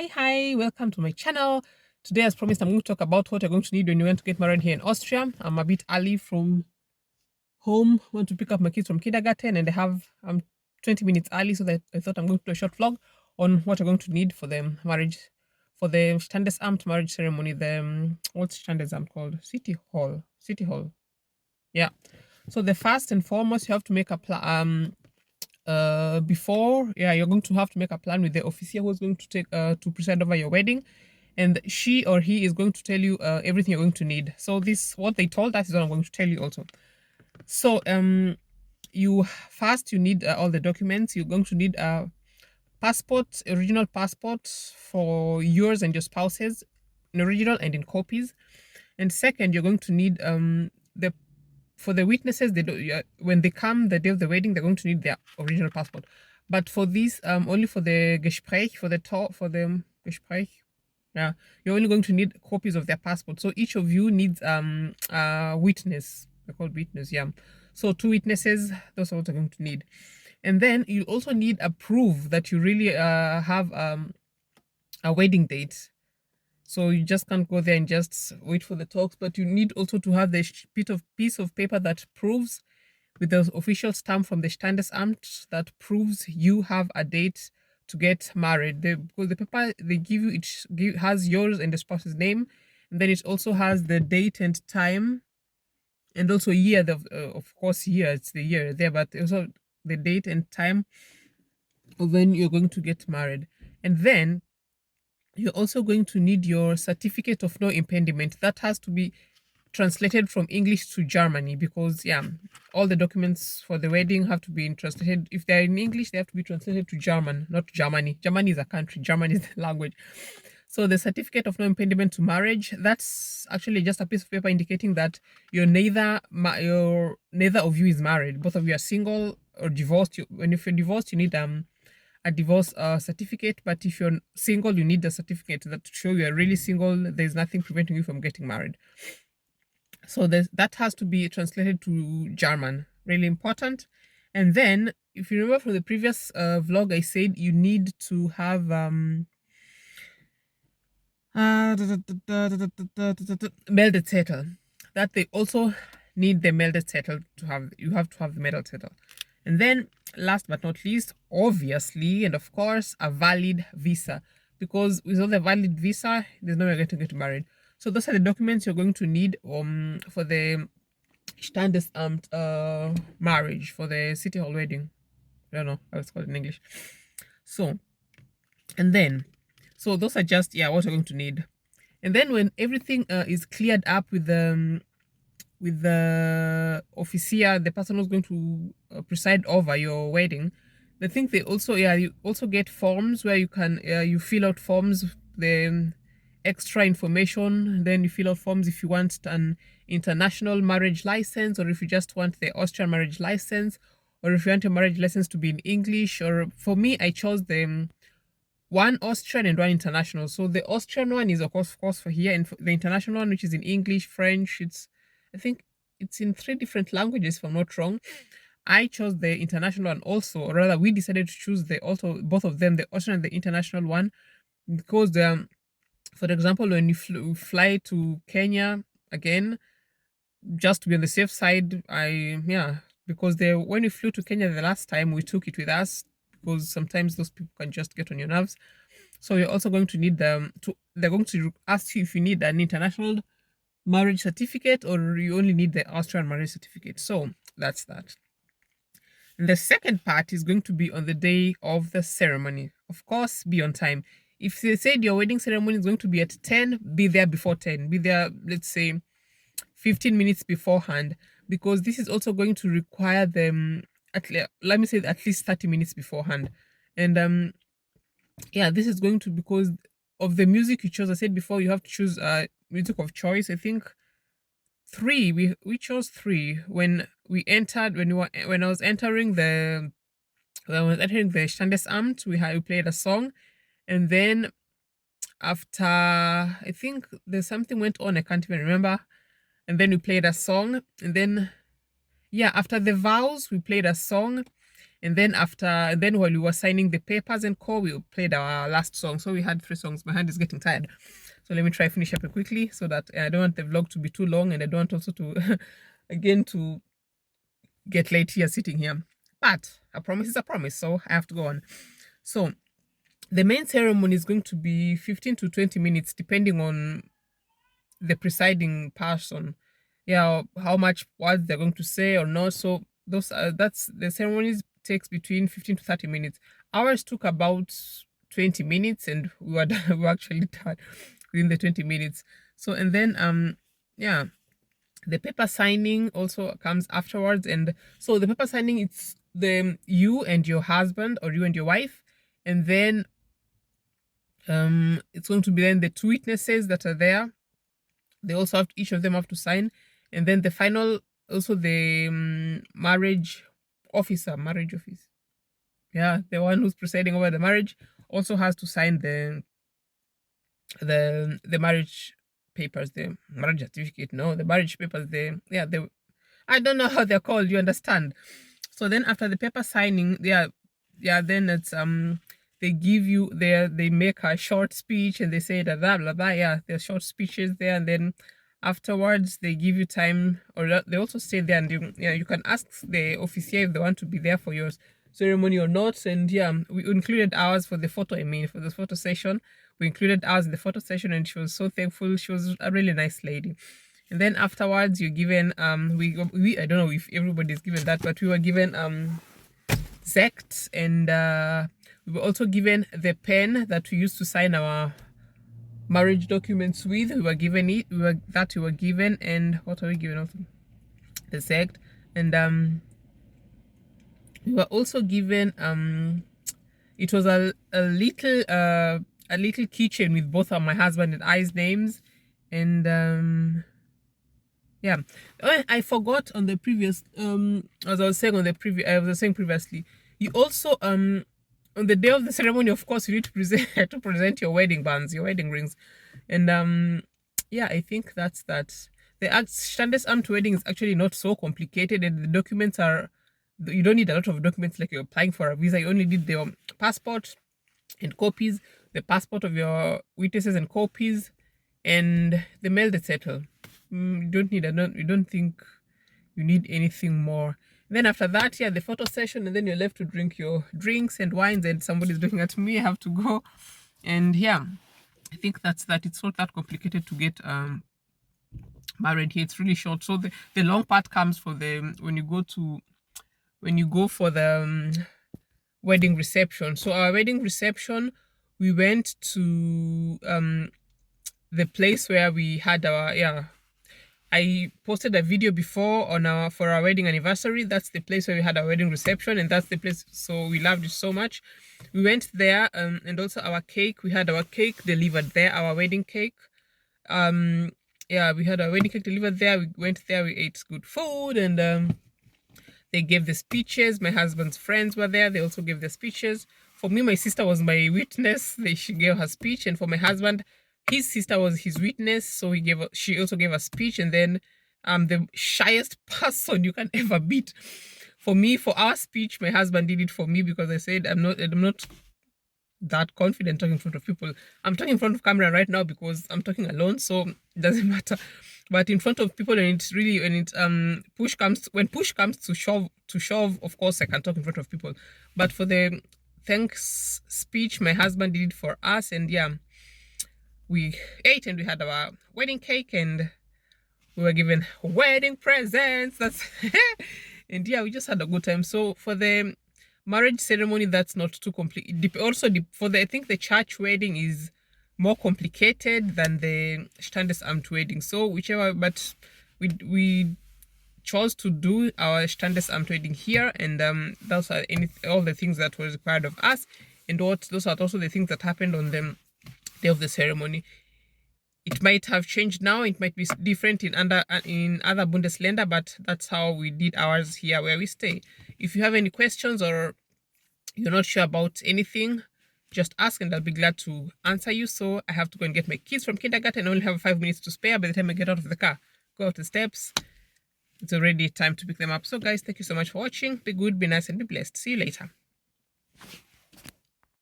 Hi, welcome to my channel. Today, as promised, I'm going to talk about what you're going to need when you want to get married here in Austria. I'm a bit early from home, want to pick up my kids from kindergarten, and I'm 20 minutes early, so that I thought I'm going to do a short vlog on what you're going to need for the marriage, for the Standesamt marriage ceremony. What's Standesamt called? City Hall. Yeah. So the first and foremost, you have to make a plan. Before, yeah, you're going to have to make a plan with the officier who's going to take to preside over your wedding, and she or he is going to tell you everything you're going to need. So this, what they told us, is what I'm going to tell you also. So you need all the documents. You're going to need a passport, original passport for yours and your spouses, in original and in copies. And second, you're going to need the for the witnesses, they don't, when they come the day of the wedding, they're going to need their original passport. But for this, only for the Gespräch, for the talk, for the Gespräch, yeah, you're only going to need copies of their passport. So each of you needs a witness. They're called witness, yeah. So 2 witnesses, those are what you're going to need. And then you also need a proof that you really have a wedding date. So you just can't go there and just wait for the talks, but you need also to have the piece of paper that proves, with the official stamp from the Standesamt, that proves you have a date to get married. Because the paper they give you, has yours and the spouse's name, and then it also has the date and time, and also year. Of course, year, it's the year there, but also the date and time of when you're going to get married. And then you're also going to need your certificate of no impediment. That has to be translated from English to Germany, because yeah, all the documents for the wedding have to be translated. If they're in English, they have to be translated to German, not Germany. Germany is a country, German is the language. So the certificate of no impediment to marriage, that's actually just a piece of paper indicating that neither of you is married. Both of you are single or divorced. If you're divorced, you need a divorce certificate. But if you're single, you need a certificate that to show you're really single. There's nothing preventing you from getting married. So that has to be translated to German. Really important. And then, if you remember from the previous vlog, I said you need to have Meldezettel. That they also need the Meldezettel to have. You have to have the Meldezettel. And then, last but not least, obviously, and of course, a valid visa. Because without a valid visa, there's no way you're going to get married. So those are the documents you're going to need for the Standesamt marriage, for the city hall wedding. I don't know how it's called in English. So, and then, so those are just, yeah, what you're going to need. And then when everything is cleared up with the officier, the person who's going to preside over your wedding, I think they also, yeah, you also get forms where you can you fill out forms, the extra information. Then you fill out forms if you want an international marriage license, or if you just want the Austrian marriage license, or if you want your marriage license to be in English. Or for me, I chose the one Austrian and one international. So the Austrian one is of course for here, and for the international one, which is in English, French, I think it's in 3 different languages, if I'm not wrong. I chose the international one also, or rather, we decided to choose both of them, the Austrian and the international one, because for example, when you fly to Kenya again, just to be on the safe side, because when we flew to Kenya the last time, we took it with us, because sometimes those people can just get on your nerves. So you're also going to need they're going to ask you if you need an international marriage certificate, or you only need the Austrian marriage certificate. So that's that. And the second part is going to be on the day of the ceremony. Of course, be on time. If they said your wedding ceremony is going to be at 10, be there before 10. Be there, let's say, 15 minutes beforehand, because this is also going to require them let me say at least 30 minutes beforehand. And yeah, this is going to, because of the music you chose. I said before, you have to choose music of choice. I think 3, we chose 3 when I was entering the Standesamt. We played a song, and then after, I think there's something went on, I can't even remember, and then we played a song, and then, yeah, after the vows we played a song, And then while we were signing the papers and co, we played our last song. So we had 3 songs. My hand is getting tired. So let me try finish up it quickly so that I don't want the vlog to be too long, and I don't want also to, again, to get late here sitting here. But a promise is a promise, so I have to go on. So the main ceremony is going to be 15 to 20 minutes, depending on the presiding person. Yeah, how much words they're going to say or not. So that's the ceremonies takes between 15 to 30 minutes. Ours took about 20 minutes, and we were we were actually done within the 20 minutes. So and then yeah, the paper signing also comes afterwards. And so the paper signing, it's the you and your husband or you and your wife, and then it's going to be then the 2 witnesses that are there. They also have each of them have to sign, and then the final, also the marriage office, yeah, the one who's presiding over the marriage, also has to sign the marriage papers, the marriage certificate, no, the marriage papers, the I don't know how they're called, you understand. So then after the paper signing, then it's they give you they make a short speech, and they say that blah blah blah. Yeah, there's short speeches there, and then afterwards they give you time, or they also stay there, and you can ask the officier if they want to be there for your ceremony or not. And yeah, we included ours for the photo. I mean, for the photo session, we included ours in the photo session, and she was so thankful. She was a really nice lady. And then afterwards, you're given we I don't know if everybody's given that, but we were given sect, and we were also given the pen that we used to sign our marriage documents with. We were given it. We were given, and what are we given also? The sect, and we were also given it was a little keychain with both of my husband and I's names, and yeah. I forgot on the previous as I was saying previously, you also on the day of the ceremony, of course, you need to present your wedding bands, your wedding rings. And yeah, I think that's that. The Standesamt wedding is actually not so complicated, and the documents are, you don't need a lot of documents like you're applying for a visa. You only need the passport and copies, the passport of your witnesses and copies, and the mail that settle. You don't think you need anything more. Then after that, yeah, the photo session, and then you're left to drink your drinks and wines, and somebody's looking at me, I have to go. And yeah, I think that's that. It's not that complicated to get married here. It's really short. So the long part comes for the when you go for the wedding reception. So our wedding reception, we went to the place where we had our I posted a video before on for our wedding anniversary. That's the place where we had our wedding reception, and that's the place. So we loved it so much. We went there, and also our cake. We had our cake delivered there, our wedding cake. Yeah, we had our wedding cake delivered there. We went there. We ate good food, and they gave the speeches. My husband's friends were there. They also gave the speeches. For me, my sister was my witness. She gave her speech, and for my husband, his sister was his witness, so she also gave a speech. And then the shyest person you can ever beat, for me, for our speech, my husband did it for me, because I said I'm not that confident talking in front of people. I'm talking in front of camera right now because I'm talking alone, so it doesn't matter. But in front of people, and it's really when push comes to shove, of course I can talk in front of people. But for the thanks speech, my husband did it for us, and yeah, we ate, and we had our wedding cake, and we were given wedding presents. That's and yeah, we just had a good time. So for the marriage ceremony, that's not too complicated. Also, I think the church wedding is more complicated than the Standesamt wedding. So whichever, but we chose to do our Standesamt wedding here, and those are all the things that was required of us, and those are also the things that happened on the day of the ceremony. It might have changed now. It might be different in other Bundesländer, but that's how we did ours here where we stay. If you have any questions or you're not sure about anything, just ask, and I'll be glad to answer you. So I have to go and get my kids from kindergarten. I only have 5 minutes to spare by the time I get out of the car. Go up the steps, it's already time to pick them up. So guys, thank you so much for watching. Be good, be nice, and be blessed. See you later.